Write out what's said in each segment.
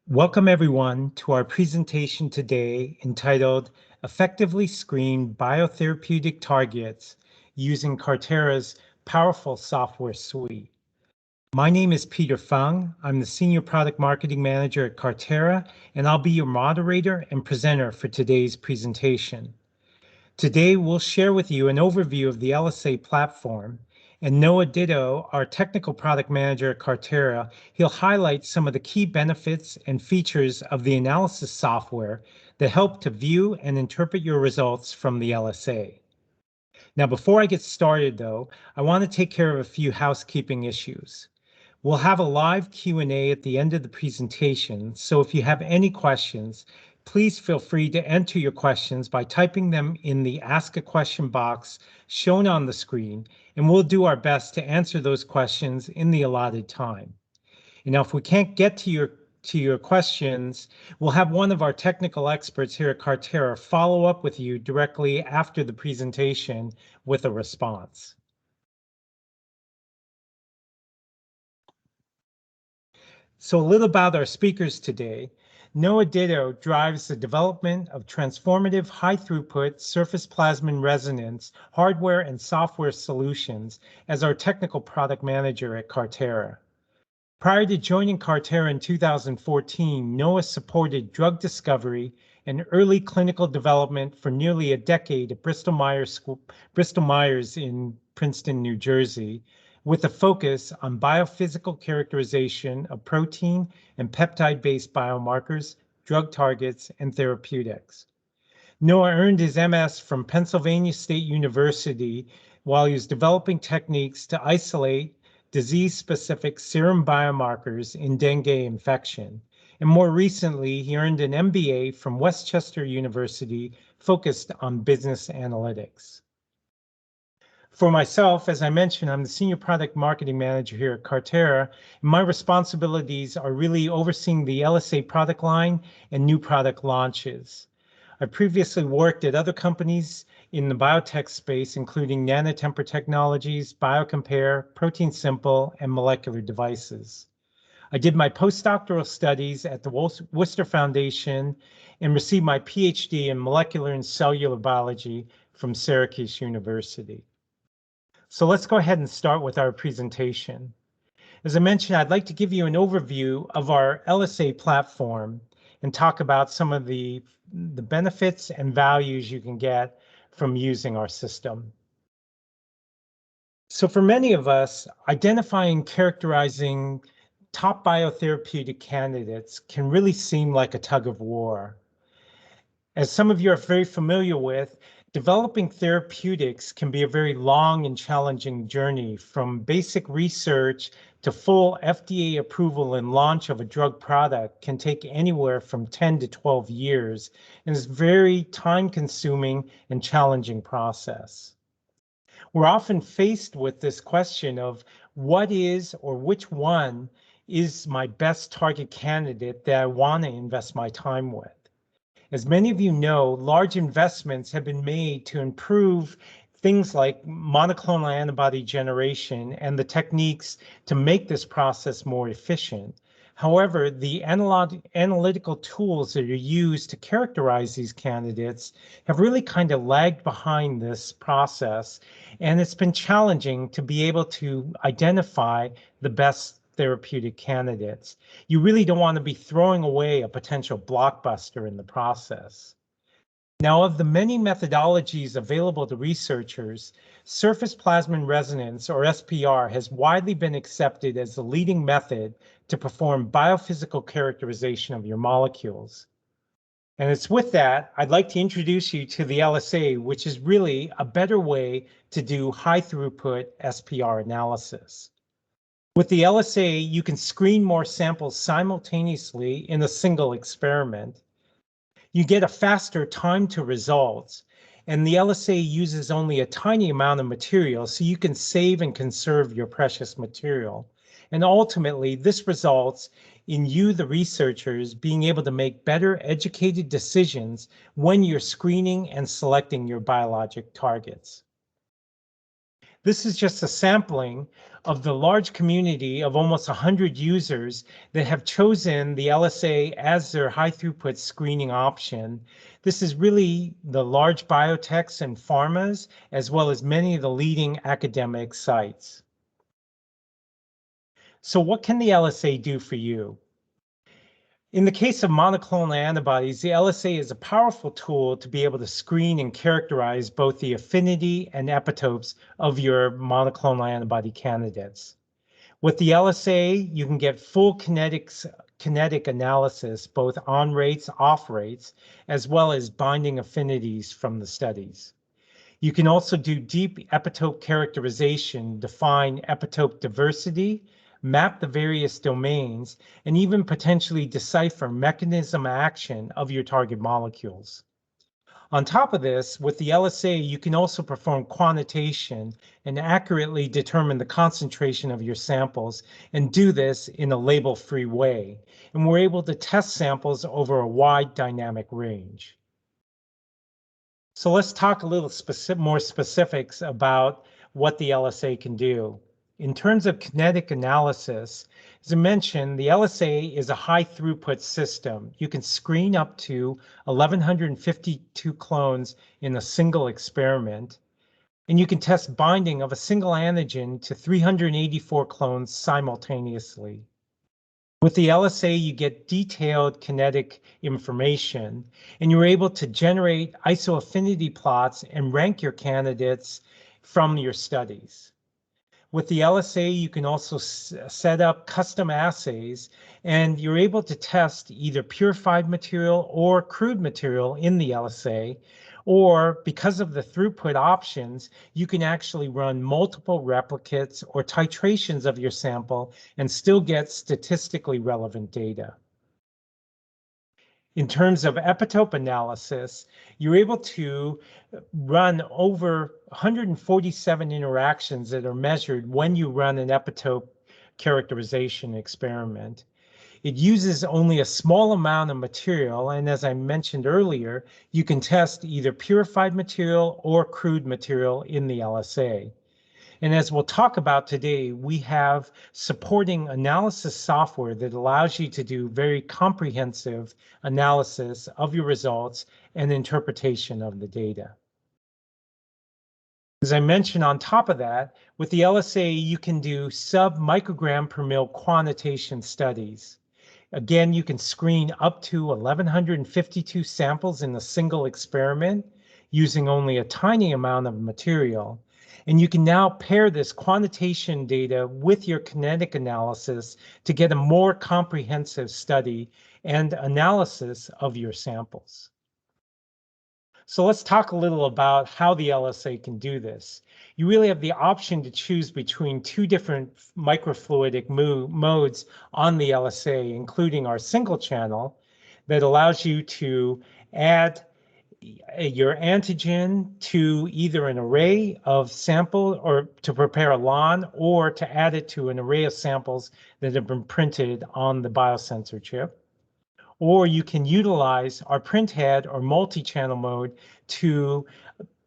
Welcome everyone to our presentation today entitled Effectively Screen Biotherapeutic Targets Using Carterra's Powerful Software Suite. My name is Peter Fung. I'm the Senior Product Marketing Manager at Carterra, and I'll be your moderator and presenter for today's presentation. Today, we'll share with you an overview of the LSA platform, and Noah Ditto, our technical product manager at Carterra, he'll highlight some of the key benefits and features of the analysis software that help to view and interpret your results from the LSA. Now, before I get started, though, I want to take care of a few housekeeping issues. We'll have a live Q&A at the end of the presentation, so if you have any questions, please feel free to enter your questions by typing them in the Ask a Question box shown on the screen, and we'll do our best to answer those questions in the allotted time. And now, if we can't get to your questions, we'll have one of our technical experts here at Carterra follow up with you directly after the presentation with a response. So a little about our speakers today. Noah Ditto drives the development of transformative high-throughput surface plasmon resonance hardware and software solutions as our technical product manager at Carterra. Prior to joining Carterra in 2014, Noah supported drug discovery and early clinical development for nearly a decade at Bristol Myers in Princeton, New Jersey, with a focus on biophysical characterization of protein and peptide-based biomarkers, drug targets, and therapeutics. Noah earned his MS from Pennsylvania State University while he was developing techniques to isolate disease-specific serum biomarkers in dengue infection. And more recently, he earned an MBA from Westchester University focused on business analytics. For myself, as I mentioned, I'm the Senior Product Marketing Manager here at Carterra, and my responsibilities are really overseeing the LSA product line and new product launches. I previously worked at other companies in the biotech space, including Nanotempor Technologies, BioCompare, ProteinSimple, and Molecular Devices. I did my postdoctoral studies at the Worcester Foundation and received my PhD in molecular and cellular biology from Syracuse University. So let's go ahead and start with our presentation. As I mentioned, I'd like to give you an overview of our LSA platform and talk about some of the benefits and values you can get from using our system. So for many of us, identifying and characterizing top biotherapeutic candidates can really seem like a tug of war. As some of you are very familiar with, developing therapeutics can be a very long and challenging journey, from basic research to full FDA approval and launch of a drug product can take anywhere from 10 to 12 years, and is a very time-consuming and challenging process. We're often faced with this question of what is or which one is my best target candidate that I want to invest my time with. As many of you know, large investments have been made to improve things like monoclonal antibody generation and the techniques to make this process more efficient. However, the analytical tools that are used to characterize these candidates have really kind of lagged behind this process, and it's been challenging to be able to identify the best therapeutic candidates. You really don't want to be throwing away a potential blockbuster in the process. Now, of the many methodologies available to researchers, Surface Plasmon Resonance, or SPR, has widely been accepted as the leading method to perform biophysical characterization of your molecules. And it's with that, I'd like to introduce you to the LSA, which is really a better way to do high-throughput SPR analysis. With the LSA, you can screen more samples simultaneously in a single experiment. You get a faster time to results, and the LSA uses only a tiny amount of material, so you can save and conserve your precious material. And ultimately, this results in you, the researchers, being able to make better educated decisions when you're screening and selecting your biologic targets. This is just a sampling of the large community of almost 100 users that have chosen the LSA as their high-throughput screening option. This is really the large biotechs and pharmas, as well as many of the leading academic sites. So what can the LSA do for you? In the case of monoclonal antibodies, the LSA is a powerful tool to be able to screen and characterize both the affinity and epitopes of your monoclonal antibody candidates. With the LSA, you can get full kinetic analysis, both on rates, off rates, as well as binding affinities from the studies. You can also do deep epitope characterization, define epitope diversity, map the various domains, and even potentially decipher mechanism action of your target molecules. On top of this, with the LSA, you can also perform quantitation and accurately determine the concentration of your samples and do this in a label-free way. And we're able to test samples over a wide dynamic range. So let's talk a little more specifics about what the LSA can do. In terms of kinetic analysis, as I mentioned, the LSA is a high throughput system. You can screen up to 1,152 clones in a single experiment, and you can test binding of a single antigen to 384 clones simultaneously. With the LSA, you get detailed kinetic information, and you're able to generate isoaffinity plots and rank your candidates from your studies. With the LSA, you can also set up custom assays, and you're able to test either purified material or crude material in the LSA, or because of the throughput options, you can actually run multiple replicates or titrations of your sample and still get statistically relevant data. In terms of epitope analysis, you're able to run over 147 interactions that are measured when you run an epitope characterization experiment. It uses only a small amount of material, and as I mentioned earlier, you can test either purified material or crude material in the LSA. And as we'll talk about today, we have supporting analysis software that allows you to do very comprehensive analysis of your results and interpretation of the data. As I mentioned, on top of that, with the LSA, you can do sub-microgram per mil quantitation studies. Again, you can screen up to 1,152 samples in a single experiment using only a tiny amount of material. And you can now pair this quantitation data with your kinetic analysis to get a more comprehensive study and analysis of your samples. So let's talk a little about how the LSA can do this. You really have the option to choose between two different microfluidic modes on the LSA, including our single channel that allows you to add your antigen to either an array of sample or to prepare a LON, or to add it to an array of samples that have been printed on the biosensor chip. Or you can utilize our printhead or multi-channel mode to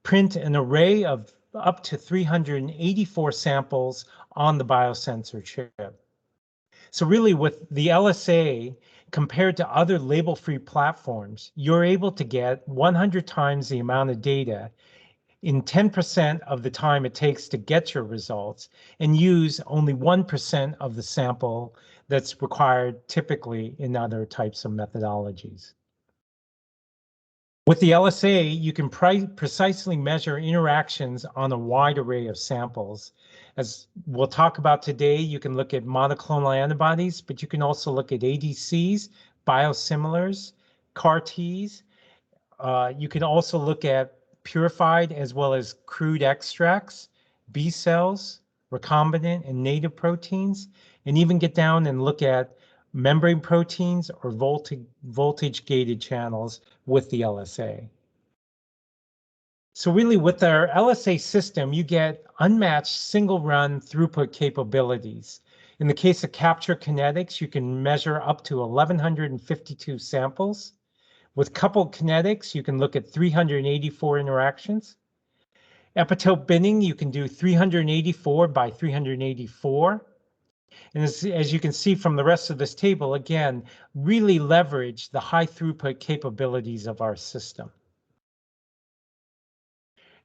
print an array of up to 384 samples on the biosensor chip. So really with the LSA, compared to other label-free platforms, you're able to get 100 times the amount of data in 10% of the time it takes to get your results and use only 1% of the sample that's required typically in other types of methodologies. With the LSA, you can precisely measure interactions on a wide array of samples. As we'll talk about today, you can look at monoclonal antibodies, but you can also look at ADCs, biosimilars, CAR-Ts. You can also look at purified as well as crude extracts, B cells, recombinant and native proteins, and even get down and look at membrane proteins or voltage-gated channels with the LSA. So really with our LSA system, you get unmatched single-run throughput capabilities. In the case of capture kinetics, you can measure up to 1,152 samples. With coupled kinetics, you can look at 384 interactions. Epitope binning, you can do 384 by 384. And as you can see from the rest of this table, again, really leverage the high throughput capabilities of our system.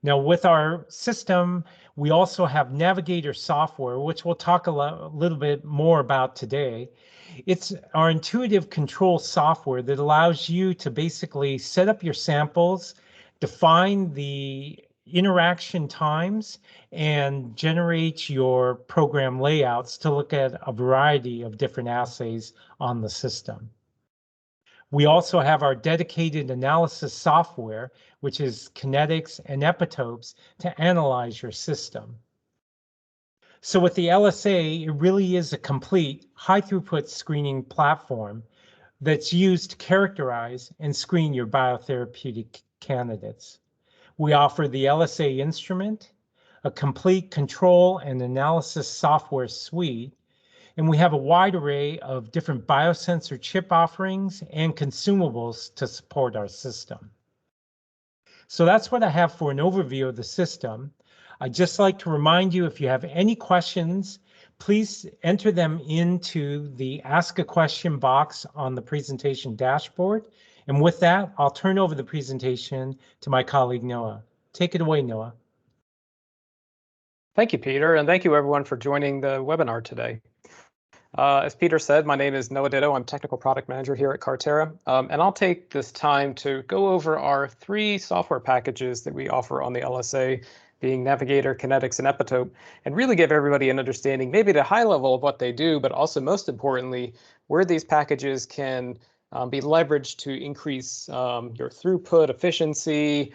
Now, with our system, we also have Navigator software, which we'll talk a little bit more about today. It's our intuitive control software that allows you to basically set up your samples, define the interaction times, and generate your program layouts to look at a variety of different assays on the system. We also have our dedicated analysis software, which is kinetics and epitopes to analyze your system. So with the LSA, it really is a complete high throughput screening platform that's used to characterize and screen your biotherapeutic candidates. We offer the LSA instrument, a complete control and analysis software suite, and we have a wide array of different biosensor chip offerings and consumables to support our system. So that's what I have for an overview of the system. I'd just like to remind you, if you have any questions, please enter them into the Ask a Question box on the presentation dashboard. And with that, I'll turn over the presentation to my colleague, Noah. Take it away, Noah. Thank you, Peter, and thank you everyone for joining the webinar today. As Peter said, my name is Noah Ditto. I'm Technical Product Manager here at Carterra, and I'll take this time to go over our 3 software packages that we offer on the LSA, being Navigator, Kinetics, and Epitope, and really give everybody an understanding, maybe at a high level of what they do, but also most importantly, where these packages can be leveraged to increase your throughput, efficiency,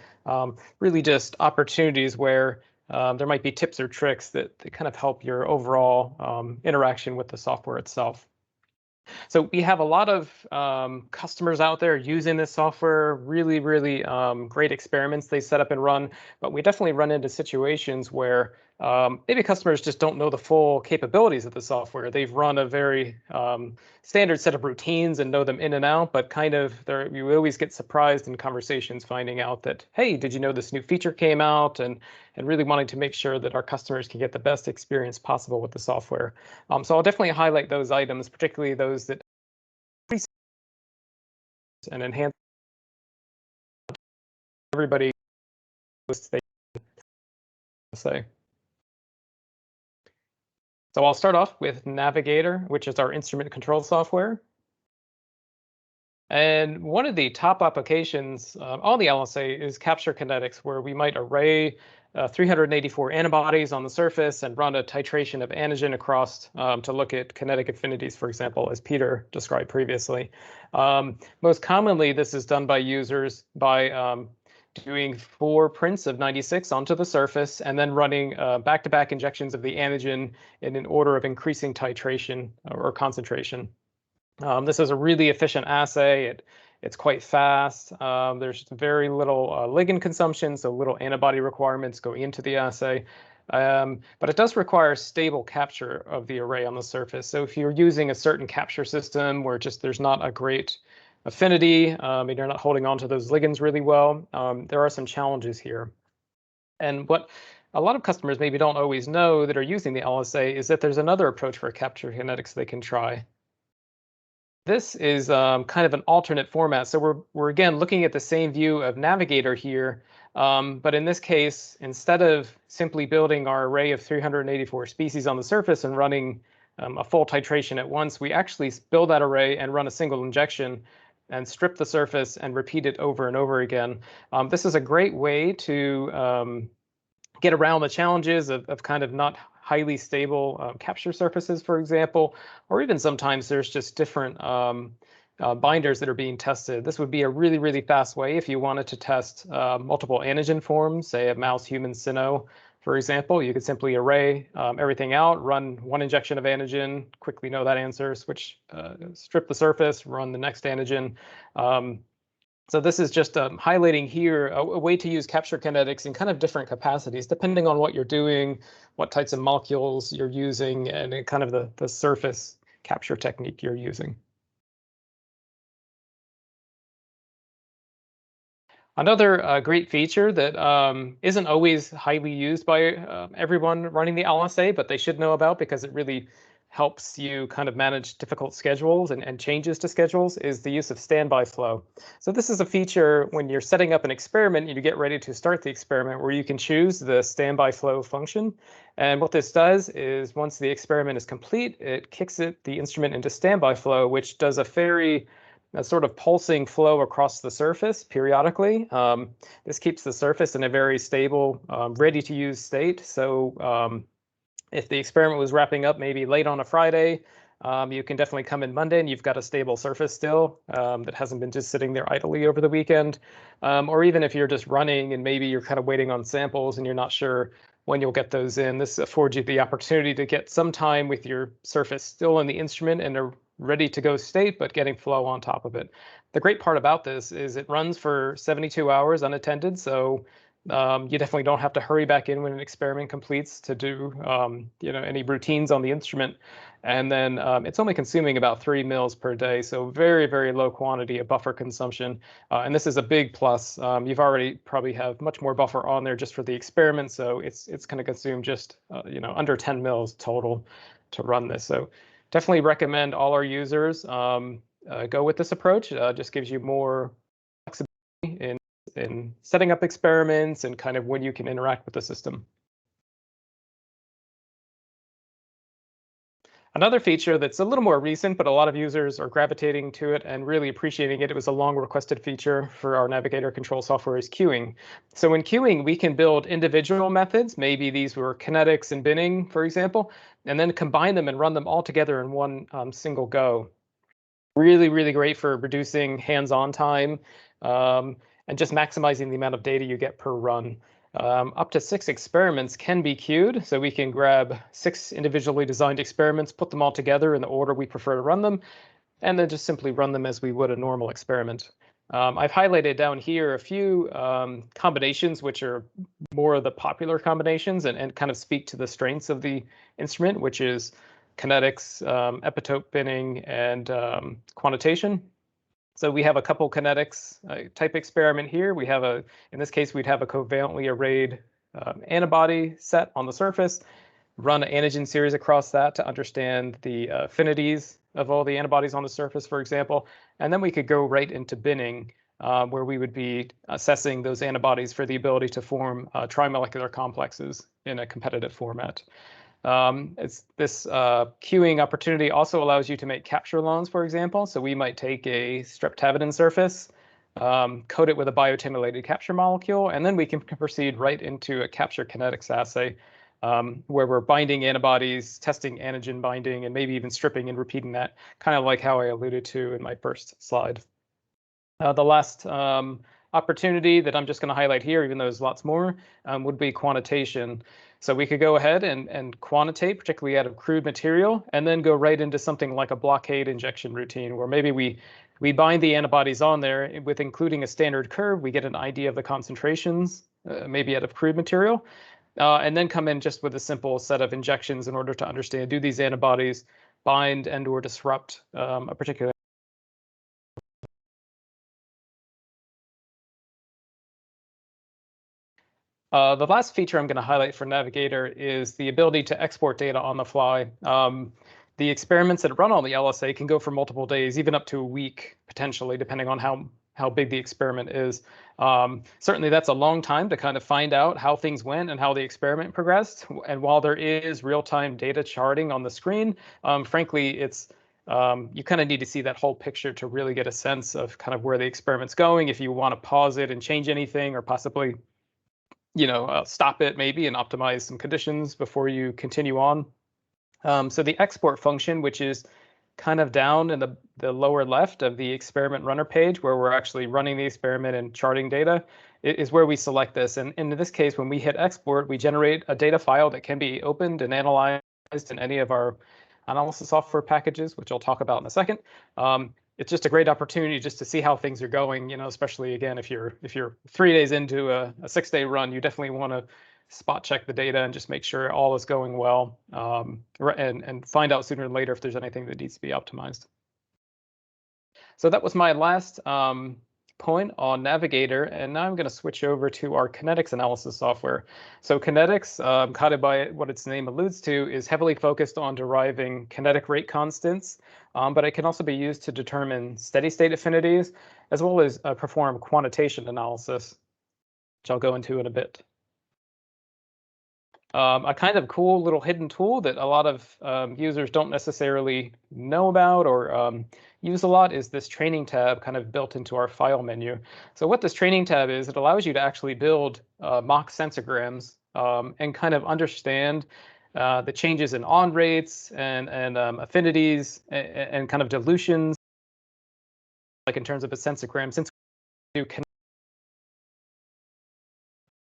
really just opportunities where there might be tips or tricks that kind of help your overall interaction with the software itself. So we have a lot of customers out there using this software, really great experiments they set up and run, but we definitely run into situations where maybe customers just don't know the full capabilities of the software. They've run a very standard set of routines and know them in and out, but kind of you always get surprised in conversations finding out that, hey, did you know this new feature came out? And really wanting to make sure that our customers can get the best experience possible with the software. So I'll definitely highlight those items, particularly those that and enhance everybody say. So I'll start off with Navigator, which is our instrument control software. And one of the top applications on the LSA is capture kinetics, where we might array 384 antibodies on the surface and run a titration of antigen across to look at kinetic affinities, for example, as Peter described previously. Most commonly, this is done by users by doing 4 prints of 96 onto the surface and then running back-to-back injections of the antigen in an order of increasing titration or concentration. This is a really efficient assay. It's quite fast. There's very little ligand consumption, so little antibody requirements going into the assay. But it does require stable capture of the array on the surface. So if you're using a certain capture system where there's not a great affinity, and you're not holding on to those ligands really well, there are some challenges here. And what a lot of customers maybe don't always know that are using the LSA is that there's another approach for capture kinetics they can try. This is kind of an alternate format. So we're again looking at the same view of Navigator here, but in this case, instead of simply building our array of 384 species on the surface and running a full titration at once, we actually build that array and run a single injection and strip the surface and repeat it over and over again. This is a great way to get around the challenges of kind of not highly stable capture surfaces, for example, or even sometimes there's just different binders that are being tested. This would be a really fast way if you wanted to test multiple antigen forms, say a mouse human cyno, for example. You could simply array everything out, run 1 injection of antigen, quickly know that answer, switch, strip the surface, run the next antigen. So this is just highlighting here a way to use capture kinetics in kind of different capacities, depending on what you're doing, what types of molecules you're using, and kind of the surface capture technique you're using. Another great feature that isn't always highly used by everyone running the LSA, but they should know about because it really helps you kind of manage difficult schedules and changes to schedules, is the use of standby flow. So this is a feature when you're setting up an experiment and you get ready to start the experiment where you can choose the standby flow function. And what this does is once the experiment is complete, it kicks the instrument into standby flow, which does a very sort of pulsing flow across the surface periodically. This keeps the surface in a very stable, ready-to-use state. So if the experiment was wrapping up maybe late on a Friday, you can definitely come in Monday and you've got a stable surface still that hasn't been just sitting there idly over the weekend. Or even if you're just running and maybe you're kind of waiting on samples and you're not sure when you'll get those in, this affords you the opportunity to get some time with your surface still in the instrument in a ready to go state, but getting flow on top of it. The great part about this is it runs for 72 hours unattended. So you definitely don't have to hurry back in when an experiment completes to do any routines on the instrument. And then it's only consuming about 3 mils per day, so very, very low quantity of buffer consumption. And this is a big plus. You've already probably have much more buffer on there just for the experiment, so it's going to consume just under 10 mils total to run this. So definitely recommend all our users go with this approach. Just gives you more flexibility in setting up experiments and kind of when you can interact with the system. Another feature that's a little more recent, but a lot of users are gravitating to it and really appreciating it. It was a long requested feature for our Navigator control software is queuing. So in queuing, we can build individual methods. Maybe these were kinetics and binning, for example, and then combine them and run them all together in one single go. Really, really great for reducing hands-on time and just maximizing the amount of data you get per run. Up to 6 experiments can be queued, so we can grab 6 individually designed experiments, put them all together in the order we prefer to run them, and then just simply run them as we would a normal experiment. I've highlighted down here a few combinations which are more of the popular combinations and kind of speak to the strengths of the instrument, which is kinetics, epitope binning, and quantitation. So we have a couple kinetics type experiment here. We have in this case, we'd have a covalently arrayed antibody set on the surface, run an antigen series across that to understand the affinities of all the antibodies on the surface, for example. And then we could go right into binning, where we would be assessing those antibodies for the ability to form trimolecular complexes in a competitive format. This queuing opportunity also allows you to make capture loans, for example. So we might take a streptavidin surface, coat it with a biotinylated capture molecule, and then we can proceed right into a capture kinetics assay where we're binding antibodies, testing antigen binding, and maybe even stripping and repeating that, kind of like how I alluded to in my first slide. The last opportunity that I'm just going to highlight here, even though there's lots more, would be quantitation. So we could go ahead and quantitate, particularly out of crude material, and then go right into something like a blockade injection routine, where maybe we bind the antibodies on there with including a standard curve. We get an idea of the concentrations, maybe out of crude material, and then come in just with a simple set of injections in order to understand, do these antibodies bind and or disrupt a particular the last feature I'm going to highlight for Navigator is the ability to export data on the fly. The experiments that run on the LSA can go for multiple days, even up to a week, potentially, depending on how big the experiment is. Certainly, that's a long time to kind of find out how things went and how the experiment progressed. And while there is real-time data charting on the screen, frankly, it's you kind of need to see that whole picture to really get a sense of kind of where the experiment's going. If you want to pause it and change anything, or possibly stop it maybe and optimize some conditions before you continue on. So the export function, which is kind of down in the lower left of the experiment runner page where we're actually running the experiment and charting data, is where we select this. And in this case, when we hit export, we generate a data file that can be opened and analyzed in any of our analysis software packages, which I'll talk about in a second. It's just a great opportunity just to see how things are going, especially again, if you're 3 days into a 6-day run, you definitely want to spot check the data and just make sure all is going well, and find out sooner than later if there's anything that needs to be optimized. So that was my last point on Navigator, and now I'm going to switch over to our kinetics analysis software. So kinetics, kind of by what its name alludes to, is heavily focused on deriving kinetic rate constants, but it can also be used to determine steady state affinities, as well as perform quantitation analysis, which I'll go into in a bit. A kind of cool little hidden tool that a lot of users don't necessarily know about or use a lot is this training tab kind of built into our file menu. So what this training tab is, it allows you to actually build mock sensorgrams and kind of understand the changes in on rates and affinities and kind of dilutions, like in terms of a sensogram, since we do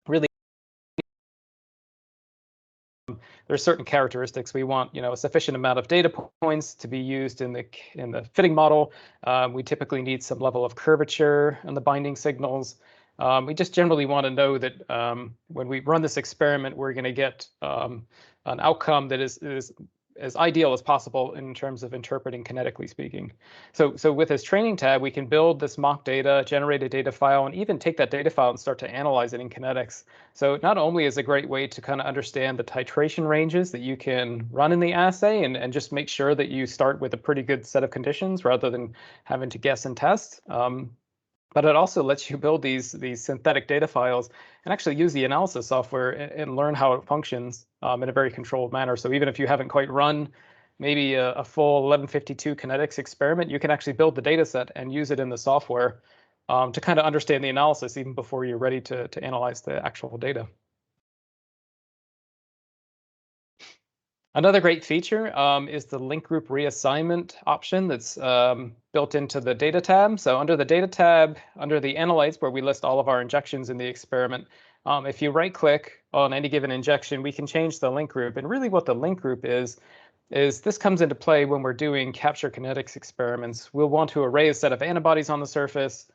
really there's certain characteristics we want, a sufficient amount of data points to be used in the fitting model. We typically need some level of curvature in the binding signals. We just generally want to know that when we run this experiment, we're going to get an outcome that is as ideal as possible in terms of interpreting kinetically speaking. So with this training tab, we can build this mock data, generate a data file, and even take that data file and start to analyze it in kinetics. So not only is it a great way to kind of understand the titration ranges that you can run in the assay and just make sure that you start with a pretty good set of conditions rather than having to guess and test. But it also lets you build these synthetic data files and actually use the analysis software and learn how it functions in a very controlled manner. So even if you haven't quite run maybe a full 1152 kinetics experiment, you can actually build the data set and use it in the software to kind of understand the analysis even before you're ready to analyze the actual data. Another great feature is the link group reassignment option that's built into the data tab. So under the data tab, under the analytes where we list all of our injections in the experiment, if you right click on any given injection, we can change the link group. And really what the link group is this comes into play when we're doing capture kinetics experiments. We'll want to array a set of antibodies on the surface,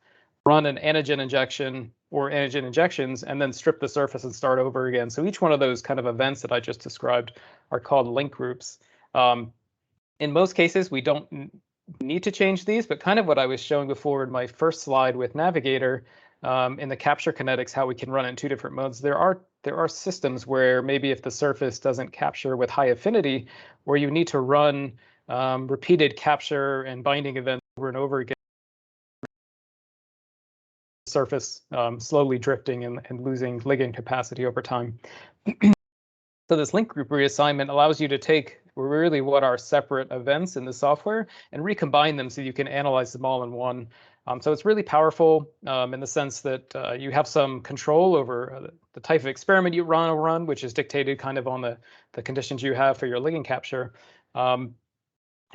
run an antigen injection or antigen injections, and then strip the surface and start over again. So each one of those kind of events that I just described are called link groups. In most cases, we don't need to change these, but kind of what I was showing before in my first slide with Navigator in the capture kinetics, how we can run it in two different modes. There are systems where maybe if the surface doesn't capture with high affinity, where you need to run repeated capture and binding events over and over again, surface slowly drifting and losing ligand capacity over time. So this link group reassignment allows you to take really what are separate events in the software and recombine them so you can analyze them all in one. So it's really powerful in the sense that you have some control over the type of experiment you run, which is dictated kind of on the conditions you have for your ligand capture.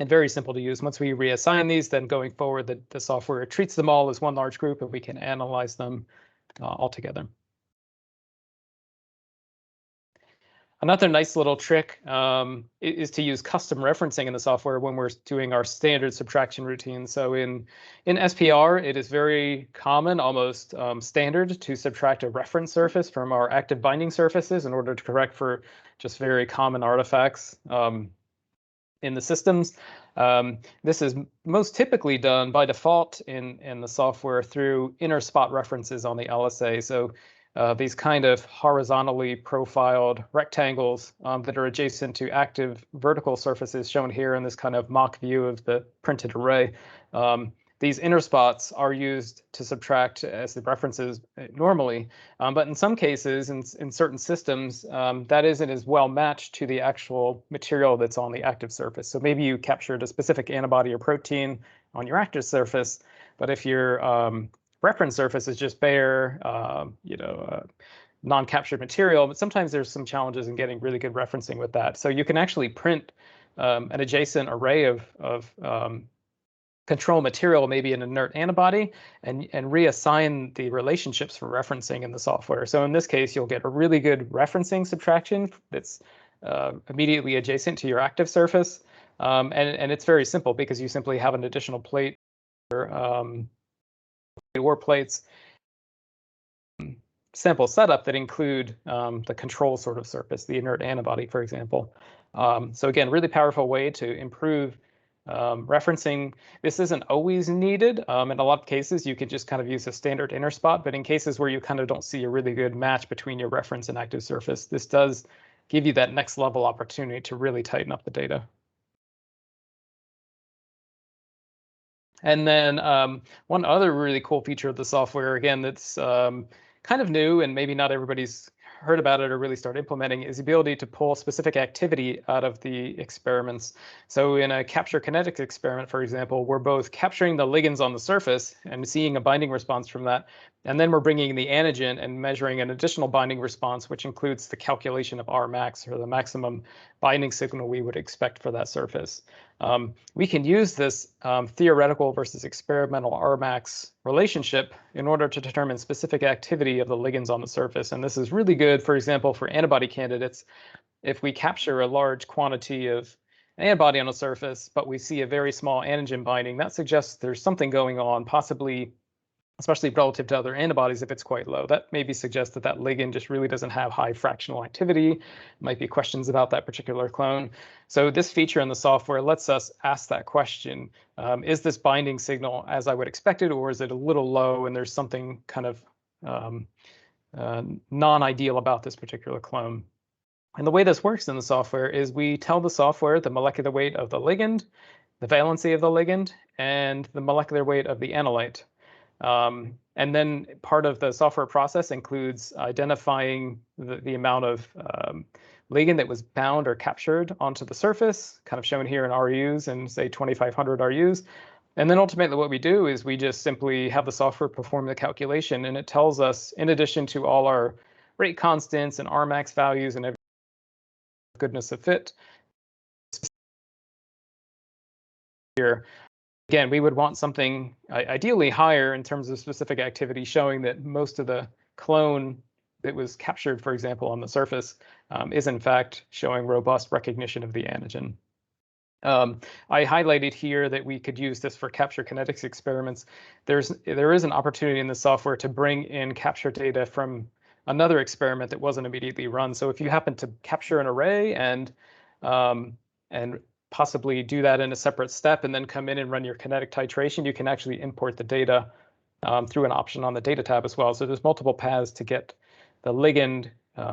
And very simple to use. Once we reassign these, then going forward, the software treats them all as one large group and we can analyze them all together. Another nice little trick is to use custom referencing in the software when we're doing our standard subtraction routine. So in SPR, it is very common, almost standard, to subtract a reference surface from our active binding surfaces in order to correct for just very common artifacts in the systems. This is most typically done by default in the software through inner spot references on the LSA. So these kind of horizontally profiled rectangles that are adjacent to active vertical surfaces shown here in this kind of mock view of the printed array. These inner spots are used to subtract as the references normally, but in some cases, in certain systems, that isn't as well matched to the actual material that's on the active surface. So maybe you captured a specific antibody or protein on your active surface, but if your reference surface is just bare, non-captured material, but sometimes there's some challenges in getting really good referencing with that. So you can actually print an adjacent array of control material, maybe an inert antibody, and reassign the relationships for referencing in the software. So in this case, you'll get a really good referencing subtraction that's immediately adjacent to your active surface. And it's very simple because you simply have an additional plate or plates sample setup that include the control sort of surface, the inert antibody, for example. So again, really powerful way to improve Referencing, this isn't always needed. In a lot of cases, you can just kind of use a standard inner spot, but in cases where you kind of don't see a really good match between your reference and active surface, this does give you that next level opportunity to really tighten up the data. And then one other really cool feature of the software, again, that's kind of new and maybe not everybody's heard about it or really start implementing, is the ability to pull specific activity out of the experiments. So in a capture kinetics experiment, for example, we're both capturing the ligands on the surface and seeing a binding response from that. And then we're bringing the antigen and measuring an additional binding response, which includes the calculation of Rmax, or the maximum binding signal we would expect for that surface. We can use this theoretical versus experimental Rmax relationship in order to determine specific activity of the ligands on the surface. And this is really good, for example, for antibody candidates. If we capture a large quantity of antibody on a surface, but we see a very small antigen binding, that suggests there's something going on, possibly, especially relative to other antibodies, if it's quite low. That maybe suggests that that ligand just really doesn't have high fractional activity. Might be questions about that particular clone. So this feature in the software lets us ask that question. Is this binding signal as I would expect it, or is it a little low and there's something kind of non-ideal about this particular clone? And the way this works in the software is we tell the software the molecular weight of the ligand, the valency of the ligand, and the molecular weight of the analyte. And then part of the software process includes identifying the amount of ligand that was bound or captured onto the surface, kind of shown here in RUs and say 2,500 RUs. And then ultimately what we do is we just simply have the software perform the calculation, and it tells us, in addition to all our rate constants and Rmax values and every goodness of fit, here, again, we would want something ideally higher in terms of specific activity, showing that most of the clone that was captured, for example, on the surface, is in fact showing robust recognition of the antigen. I highlighted here that we could use this for capture kinetics experiments. There is an opportunity in the software to bring in capture data from another experiment that wasn't immediately run. So if you happen to capture an array and possibly do that in a separate step and then come in and run your kinetic titration, you can actually import the data through an option on the data tab as well. So there's multiple paths to get the ligand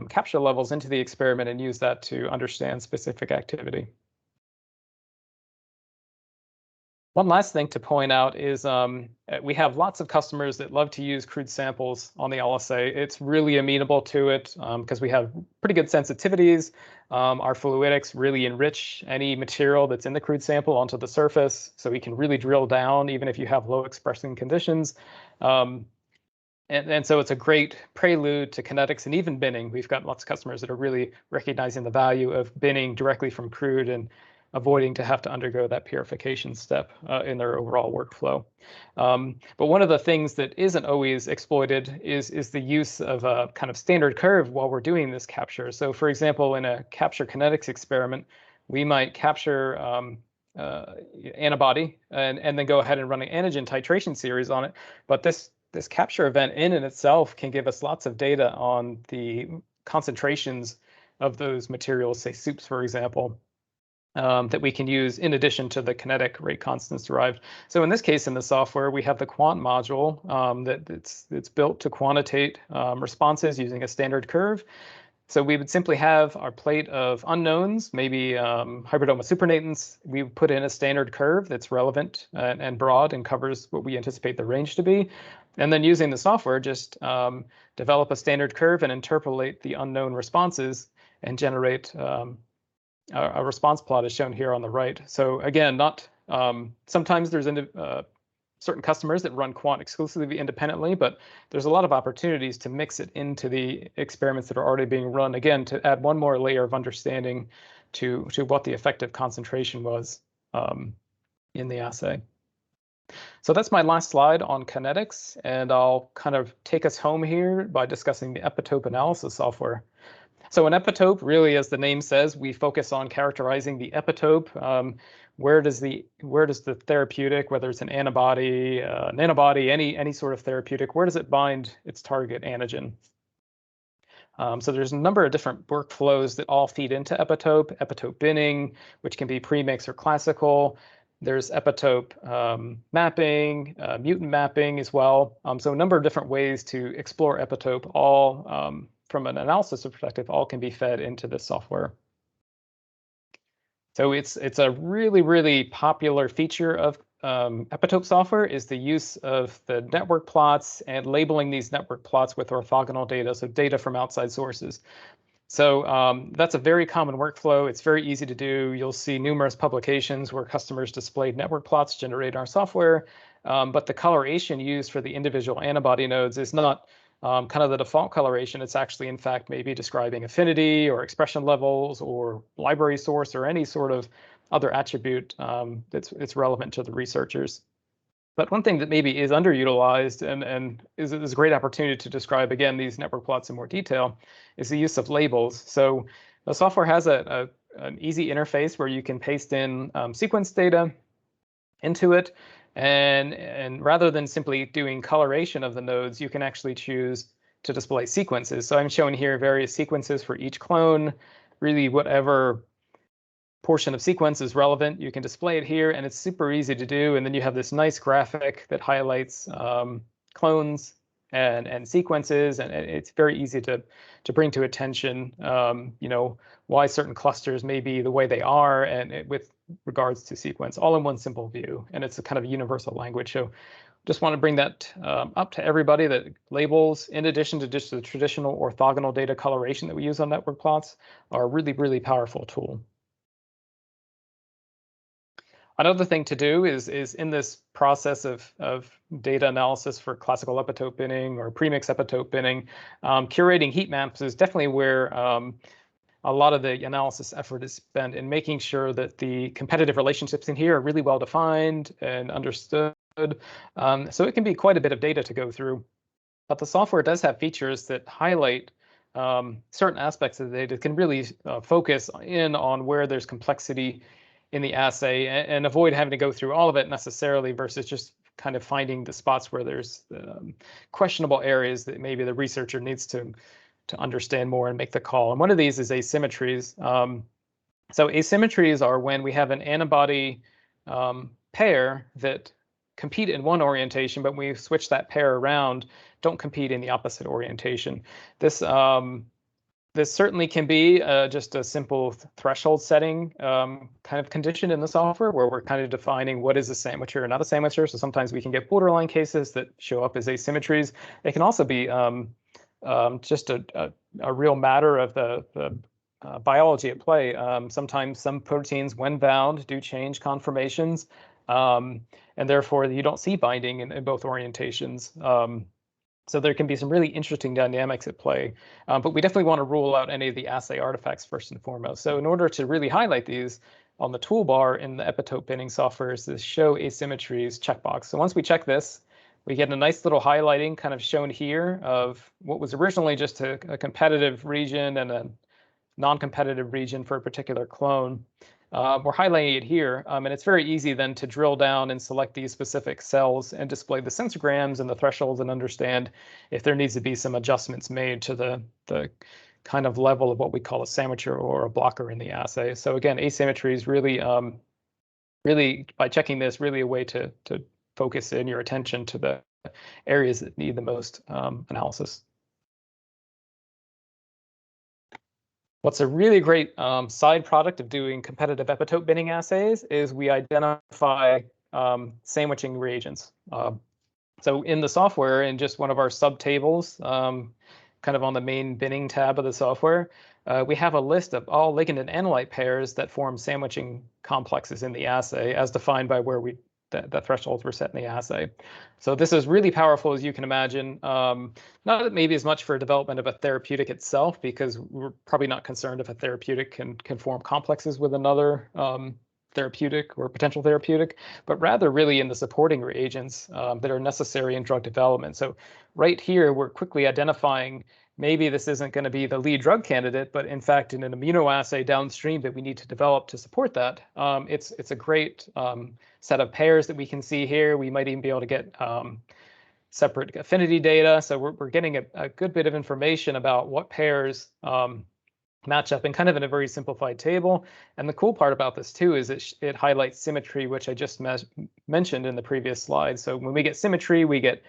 capture levels into the experiment and use that to understand specific activity. One last thing to point out is we have lots of customers that love to use crude samples on the LSA. It's really amenable to it because we have pretty good sensitivities. Our fluidics really enrich any material that's in the crude sample onto the surface, so we can really drill down even if you have low expressing conditions. And so it's a great prelude to kinetics and even binning. We've got lots of customers that are really recognizing the value of binning directly from crude and avoiding to have to undergo that purification step in their overall workflow. But one of the things that isn't always exploited is the use of a kind of standard curve while we're doing this capture. So for example, in a capture kinetics experiment, we might capture antibody and then go ahead and run an antigen titration series on it. But this capture event in and itself can give us lots of data on the concentrations of those materials, say soups, for example, that we can use in addition to the kinetic rate constants derived. So in this case, in the software, we have the quant module it's built to quantitate responses using a standard curve. So we would simply have our plate of unknowns, maybe hybridoma supernatants. We put in a standard curve that's relevant and broad and covers what we anticipate the range to be. And then using the software, just develop a standard curve and interpolate the unknown responses and generate a response plot is shown here on the right. So again, not sometimes there's certain customers that run quant exclusively independently, but there's a lot of opportunities to mix it into the experiments that are already being run, again, to add one more layer of understanding to what the effective concentration was in the assay. So that's my last slide on kinetics, and I'll kind of take us home here by discussing the epitope analysis software. So an epitope, really, as the name says, we focus on characterizing the epitope. Where does the therapeutic, whether it's an antibody, any sort of therapeutic, where does it bind its target antigen? So there's a number of different workflows that all feed into epitope binning, which can be premix or classical. There's epitope mapping, mutant mapping as well. So a number of different ways to explore epitope, all from an analysis perspective, all can be fed into this software. So it's a really, really popular feature of Epitope software is the use of the network plots and labeling these network plots with orthogonal data, so data from outside sources. So that's a very common workflow. It's very easy to do. You'll see numerous publications where customers displayed network plots generated in our software, but the coloration used for the individual antibody nodes is not kind of the default coloration. It's actually, in fact, maybe describing affinity or expression levels or library source or any sort of other attribute that's relevant to the researchers. But one thing that maybe is underutilized and is a great opportunity to describe, again, these network plots in more detail is the use of labels. So the software has an easy interface where you can paste in sequence data into it. And rather than simply doing coloration of the nodes, you can actually choose to display sequences. So I'm showing here various sequences for each clone, really whatever portion of sequence is relevant, you can display it here, and it's super easy to do. And then you have this nice graphic that highlights clones and sequences, and it's very easy to bring to attention, why certain clusters may be the way they are, and with regards to sequence, all in one simple view. And it's a kind of universal language. So just want to bring that up to everybody, that labels, in addition to just the traditional orthogonal data coloration that we use on network plots, are a really, really powerful tool. Another thing to do is in this process of data analysis for classical epitope binning or premix epitope binning, curating heat maps is definitely where a lot of the analysis effort is spent in making sure that the competitive relationships in here are really well defined and understood. So it can be quite a bit of data to go through. But the software does have features that highlight certain aspects of the data, can really focus in on where there's complexity in the assay and avoid having to go through all of it necessarily, versus just kind of finding the spots where there's questionable areas that maybe the researcher needs to understand more and make the call. And one of these is asymmetries. So asymmetries are when we have an antibody pair that compete in one orientation, but when we switch that pair around, don't compete in the opposite orientation. This certainly can be just a simple threshold setting kind of condition in the software, where we're kind of defining what is a sandwicher or not a sandwicher. So sometimes we can get borderline cases that show up as asymmetries. It can also be just a real matter of the biology at play. Sometimes some proteins, when bound, do change conformations, and therefore you don't see binding in both orientations. So there can be some really interesting dynamics at play, but we definitely want to rule out any of the assay artifacts first and foremost. So in order to really highlight these, on the toolbar in the epitope binning software is this show asymmetries checkbox. So once we check this, we get a nice little highlighting kind of shown here of what was originally just a competitive region and a non-competitive region for a particular clone. We're highlighting it here, and it's very easy then to drill down and select these specific cells and display the sensorgrams and the thresholds and understand if there needs to be some adjustments made to the kind of level of what we call a sandwicher or a blocker in the assay. So again, asymmetry is really, really, by checking this, really a way to focus in your attention to the areas that need the most analysis. What's a really great side product of doing competitive epitope binning assays is we identify sandwiching reagents. So in the software, in just one of our subtables, kind of on the main binning tab of the software, we have a list of all ligand and analyte pairs that form sandwiching complexes in the assay, as defined by where the thresholds were set in the assay. So this is really powerful, as you can imagine. Not maybe as much for development of a therapeutic itself, because we're probably not concerned if a therapeutic can form complexes with another therapeutic or potential therapeutic, but rather really in the supporting reagents that are necessary in drug development. So right here, we're quickly identifying maybe this isn't going to be the lead drug candidate, but in fact, in an immunoassay downstream that we need to develop to support that, it's a great set of pairs that we can see here. We might even be able to get separate affinity data. So we're getting a good bit of information about what pairs match up and kind of in a very simplified table. And the cool part about this too is it highlights symmetry, which I just mentioned in the previous slide. So when we get symmetry, we get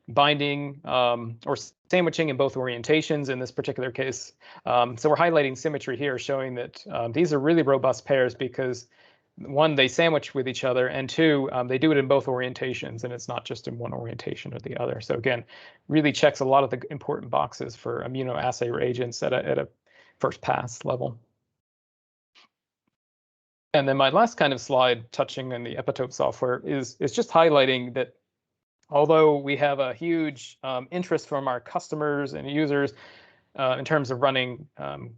binding or sandwiching in both orientations in this particular case. So we're highlighting symmetry here, showing that these are really robust pairs because one, they sandwich with each other, and two, they do it in both orientations, and it's not just in one orientation or the other. So again, really checks a lot of the important boxes for immunoassay reagents at a first pass level. And then my last kind of slide touching on the Epitope software is just highlighting that although we have a huge interest from our customers and users in terms of running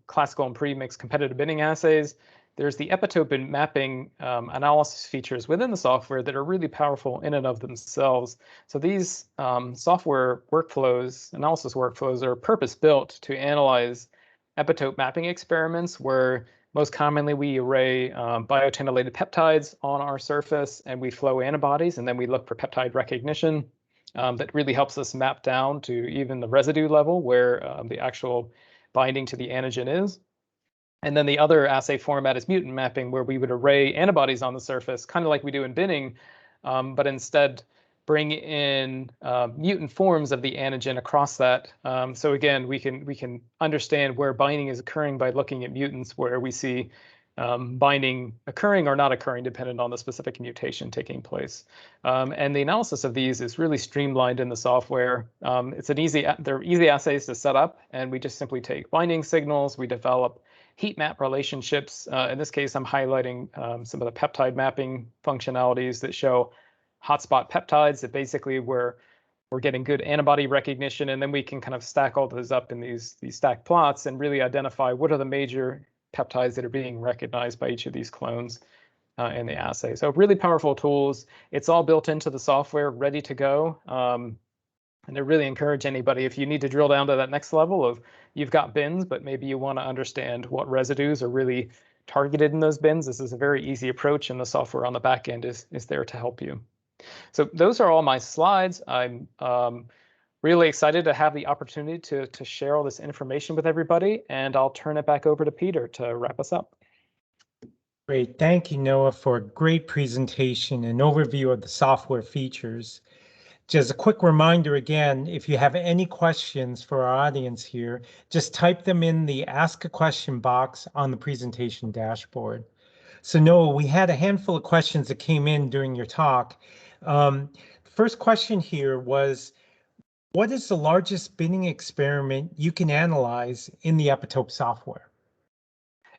classical and pre-mixed competitive binning assays, there's the epitope and mapping analysis features within the software that are really powerful in and of themselves. So these software workflows, analysis workflows, are purpose-built to analyze epitope mapping experiments where most commonly we array biotinylated peptides on our surface and we flow antibodies, and then we look for peptide recognition. That really helps us map down to even the residue level where the actual binding to the antigen is. And then the other assay format is mutant mapping, where we would array antibodies on the surface, kind of like we do in binning, but instead bring in mutant forms of the antigen across that. So again, we can understand where binding is occurring by looking at mutants where we see binding occurring or not occurring, dependent on the specific mutation taking place. And the analysis of these is really streamlined in the software. They're easy assays to set up, and we just simply take binding signals. We develop heat map relationships. In this case, I'm highlighting some of the peptide mapping functionalities that show hotspot peptides that basically we're getting good antibody recognition, and then we can kind of stack all those up in these stacked plots and really identify what are the major peptides that are being recognized by each of these clones in the assay. So really powerful tools. It's all built into the software, ready to go. And I really encourage anybody, if you need to drill down to that next level of you've got bins, but maybe you want to understand what residues are really targeted in those bins, this is a very easy approach, and the software on the back end is there to help you. So those are all my slides. I'm really excited to have the opportunity to share all this information with everybody, and I'll turn it back over to Peter to wrap us up. Great. Thank you, Noah, for a great presentation and overview of the software features. Just a quick reminder again, if you have any questions for our audience here, just type them in the Ask a Question box on the presentation dashboard. So Noah, we had a handful of questions that came in during your talk. First question here was, what is the largest binning experiment you can analyze in the Epitope software?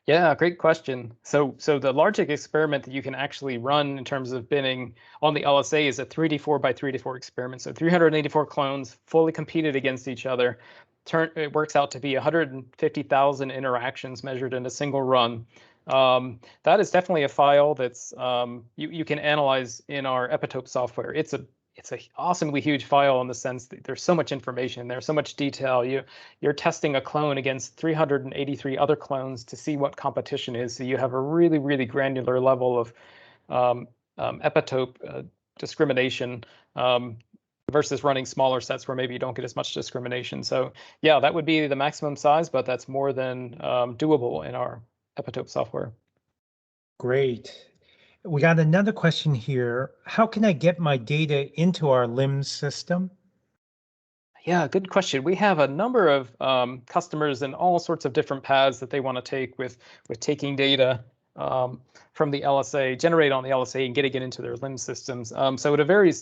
Yeah, great question. So the largest experiment that you can actually run in terms of binning on the LSA is a 3D4 by 3D4 experiment. So 384 clones fully competed against each other. It works out to be 150,000 interactions measured in a single run. That is definitely a file that's you can analyze in our Epitope software. It's a awesomely huge file in the sense that there's so much information, there's so much detail. You're testing a clone against 383 other clones to see what competition is. So you have a really, really granular level of epitope discrimination versus running smaller sets where maybe you don't get as much discrimination. So yeah, that would be the maximum size, but that's more than doable in our Epitope software. Great. We got another question here. How can I get my data into our LIMS system? Yeah, good question. We have a number of customers and all sorts of different paths that they want to take with taking data from the LSA, generate on the LSA, and getting it into their LIMS systems. So at a very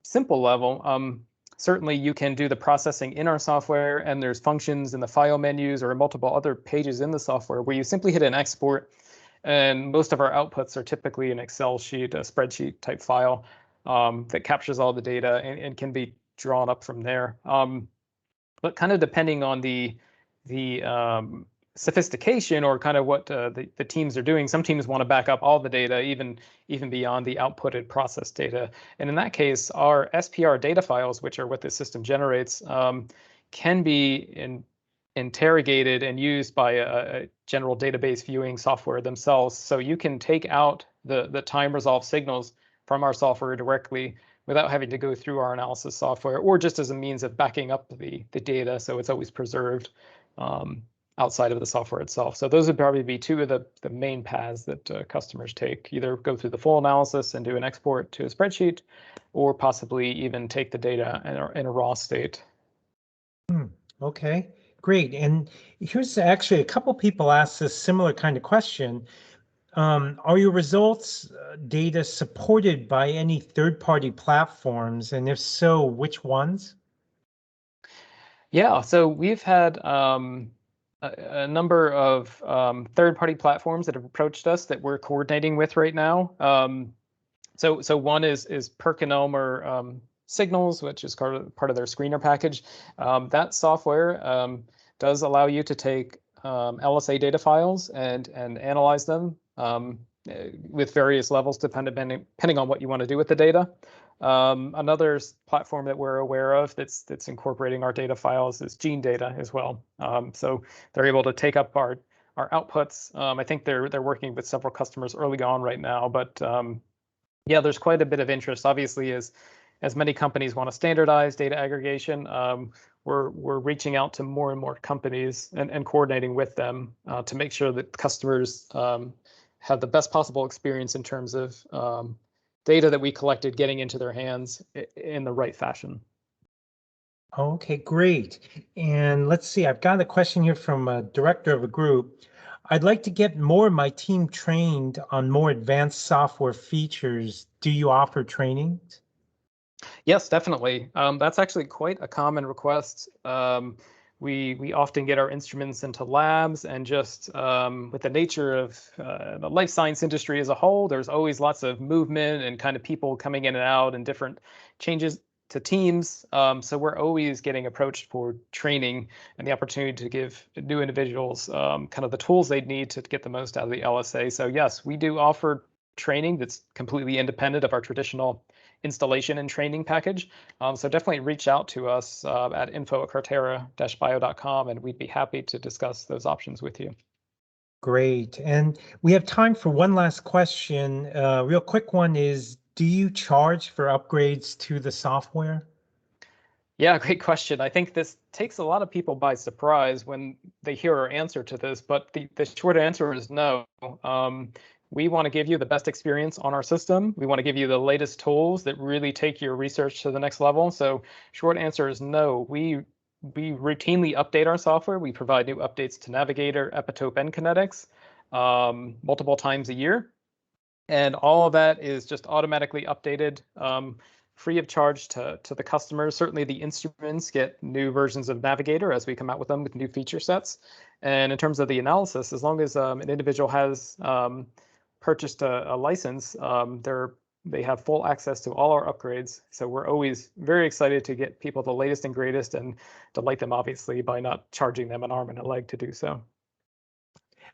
simple level, certainly you can do the processing in our software, and there's functions in the file menus or multiple other pages in the software where you simply hit an export. And most of our outputs are typically an Excel sheet, a spreadsheet type file that captures all the data and can be drawn up from there. But kind of depending on the sophistication or kind of what the teams are doing, some teams want to back up all the data, even beyond the outputted process data. And in that case, our SPR data files, which are what the system generates, can be interrogated and used by a general database viewing software themselves. So you can take out the time resolved signals from our software directly without having to go through our analysis software, or just as a means of backing up the data so it's always preserved. outside of the software itself. So those would probably be two of the main paths that customers take, either go through the full analysis and do an export to a spreadsheet, or possibly even take the data in a raw state. Okay, great. And here's actually a couple people asked this similar kind of question. Are your results data supported by any third-party platforms? And if so, which ones? Yeah, so we've had a number of third-party platforms that have approached us that we're coordinating with right now. So one is PerkinElmer Signals, which is part of their screener package. That software does allow you to take LSA data files and analyze them with various levels depending on what you want to do with the data. Another platform that we're aware of that's incorporating our data files is Gene Data as well. So they're able to take up our outputs. I think they're working with several customers early on right now, but yeah, there's quite a bit of interest. Obviously, as many companies want to standardize data aggregation, we're reaching out to more and more companies and coordinating with them to make sure that customers have the best possible experience in terms of data that we collected getting into their hands in the right fashion. Okay, great. And let's see, I've got a question here from a director of a group. I'd like to get more of my team trained on more advanced software features. Do you offer training? Yes, definitely. That's actually quite a common request. We often get our instruments into labs, and just with the nature of the life science industry as a whole, there's always lots of movement and kind of people coming in and out and different changes to teams. So we're always getting approached for training and the opportunity to give new individuals kind of the tools they need to get the most out of the LSA. So yes, we do offer training that's completely independent of our traditional installation and training package. So definitely reach out to us at info@carterra-bio.com, and we'd be happy to discuss those options with you. Great. And we have time for one last question. Real quick one is, do you charge for upgrades to the software? Yeah, great question. I think this takes a lot of people by surprise when they hear our answer to this, but the short answer is no. We want to give you the best experience on our system. We want to give you the latest tools that really take your research to the next level. So short answer is no. We routinely update our software. We provide new updates to Navigator, Epitope, and Kinetics multiple times a year. And all of that is just automatically updated free of charge to the customers. Certainly the instruments get new versions of Navigator as we come out with them with new feature sets. And in terms of the analysis, as long as an individual has purchased a license, they have full access to all our upgrades. So we're always very excited to get people the latest and greatest and delight them, obviously, by not charging them an arm and a leg to do so.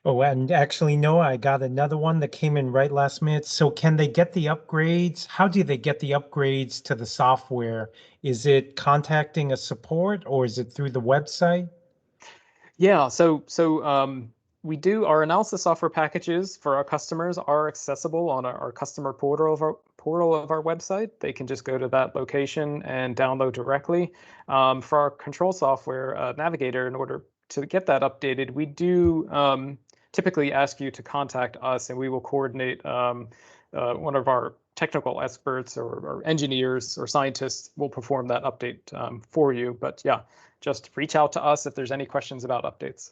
Oh, and actually, no, I got another one that came in right last minute. So can they get the upgrades? How do they get the upgrades to the software? Is it contacting a support or is it through the website? Yeah, so we do our analysis software packages for our customers are accessible on our customer portal of our website. They can just go to that location and download directly. For our control software, Navigator, in order to get that updated, we do typically ask you to contact us, and we will coordinate one of our technical experts or engineers or scientists will perform that update for you. But yeah, just reach out to us if there's any questions about updates.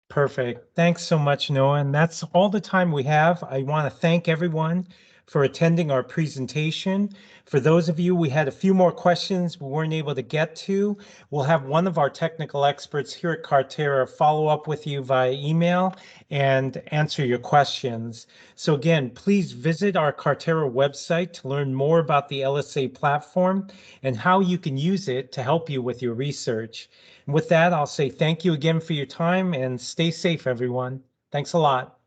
Perfect. Thanks so much, Noah. And that's all the time we have. I want to thank everyone for attending our presentation. For those of you, we had a few more questions we weren't able to get to. We'll have one of our technical experts here at Carterra follow up with you via email and answer your questions. So again, please visit our Carterra website to learn more about the LSA platform and how you can use it to help you with your research. And with that, I'll say thank you again for your time and stay safe, everyone. Thanks a lot.